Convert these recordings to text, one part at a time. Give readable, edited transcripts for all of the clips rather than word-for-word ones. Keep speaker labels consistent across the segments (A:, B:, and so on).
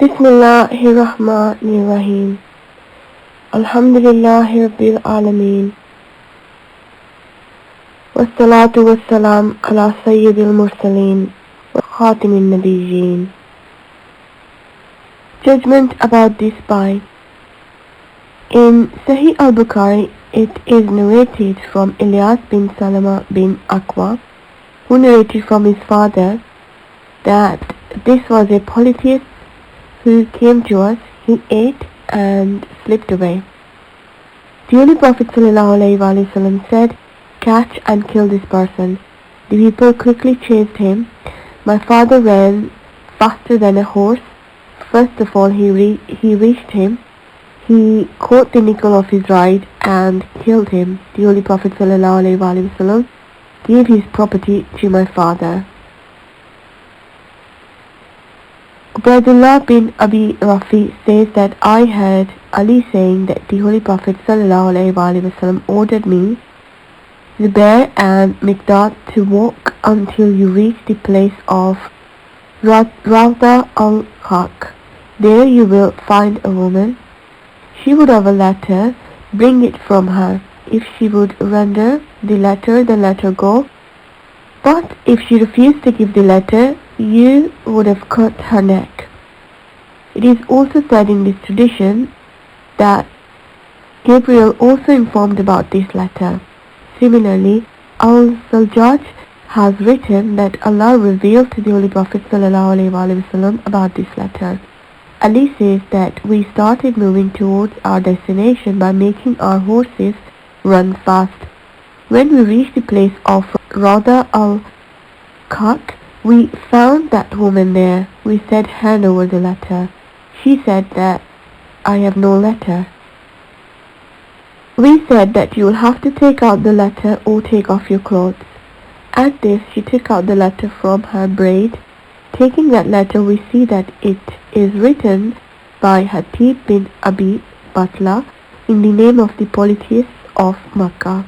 A: Bismillahirrahmanirrahim. Alhamdulillahi Rabbil Alameen. Wassalatu wassalam ala sayyidil mursaleen wa khatimin nabiyyin. Judgment about this by. In Sahih al-Bukhari, it is narrated from Ilyas bin Salama bin Aqwa, who narrated from his father that this was a polytheist who came to us. He ate and slipped away. The Holy Prophet ﷺ said, "Catch and kill this person." The people quickly chased him. My father ran faster than a horse. First of all, he reached him. He caught the nickel of his ride and killed him. The Holy Prophet ﷺ gave his property to my father. Ubaidullah bin Abi Rafi says that I heard Ali saying that the Holy Prophet ﷺ ordered me, Zubair and Miqdad, to walk until you reach the place of Rawda al-Haq. There you will find a woman. She would have a letter. Bring it from her. If she would render the letter, then let her go. But if she refused to give the letter, you would have cut her neck. It is also said in this tradition that Gabriel also informed about this letter. Similarly, Al-Zajjaj has written that Allah revealed to the Holy Prophet ﷺ about this letter. Ali says that we started moving towards our destination by making our horses run fast. When we reached the place of Rawda al-Haq, we found that woman there. We said, "Hand over the letter." She said that I have no letter. We said that you will have to take out the letter or take off your clothes. At this, she took out the letter from her braid. Taking that letter, we see that it is written by Hatib bin Abi Batla in the name of the polytheists of Makkah,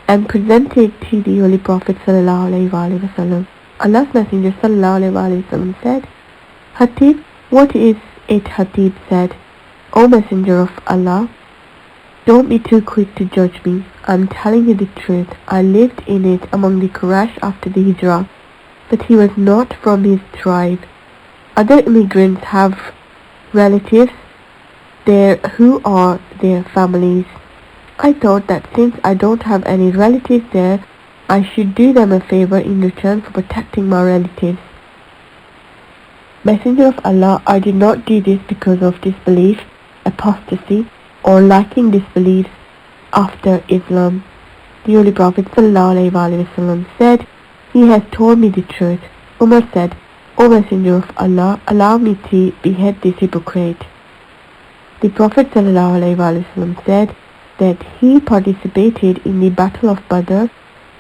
A: and presented to the Holy Prophet ﷺ. Allah's Messenger ﷺ said, "Hatib, what is it?" Hatib said, "O Messenger of Allah, don't be too quick to judge me. I'm telling you the truth. I lived in it among the Quraysh after the Hijrah, but he was not from his tribe. Other immigrants have relatives there who are their families. I thought that since I don't have any relatives there, I should do them a favor in return for protecting my relatives. Messenger of Allah, I did not do this because of disbelief, apostasy, or lacking disbelief after Islam." The Holy Prophet ﷺ said, "He has told me the truth." Umar said, "O Messenger of Allah, allow me to behead this hypocrite." The Prophet ﷺ said that he participated in the Battle of Badr,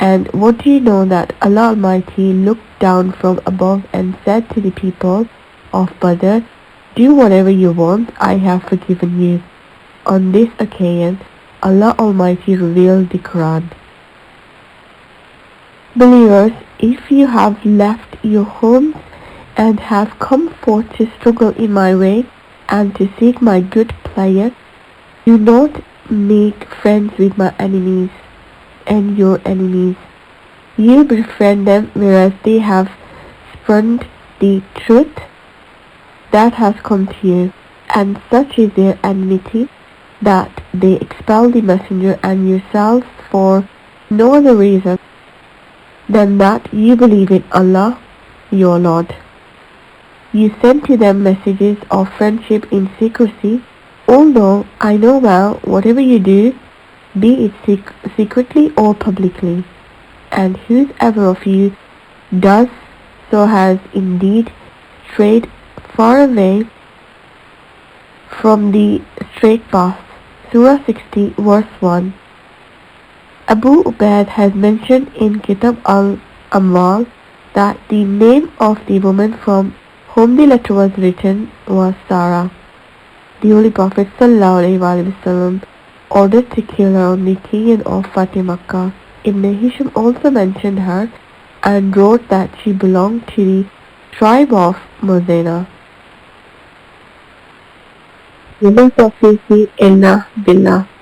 A: and what do you know that Allah Almighty looked down from above and said to the people of Badr, "Do whatever you want, I have forgiven you." On this occasion, Allah Almighty revealed the Quran. Believers, if you have left your homes and have come forth to struggle in my way and to seek my good pleasure, do not make friends with my enemies and your enemies. You befriend them, whereas they have spurned the truth that has come to you, and such is their enmity that they expel the messenger and yourselves for no other reason than that you believe in Allah, your Lord. You send to them messages of friendship in secrecy, although I know well whatever you do, be it secretly or publicly, and whoever of you does so has indeed strayed far away from the straight path. Surah 60 verse 1. Abu Ubaid has mentioned in Kitab al-Amwal that the name of the woman from whom the letter was written was Sarah. The Holy Prophet ﷺ ordered to kill her on the occasion of Fatih Makkah. Ibn Hisham also mentioned her and wrote that she belonged to the tribe of Madinah. وَمَا تَوْفِيقِي إِلَّا بِاللَّهِ.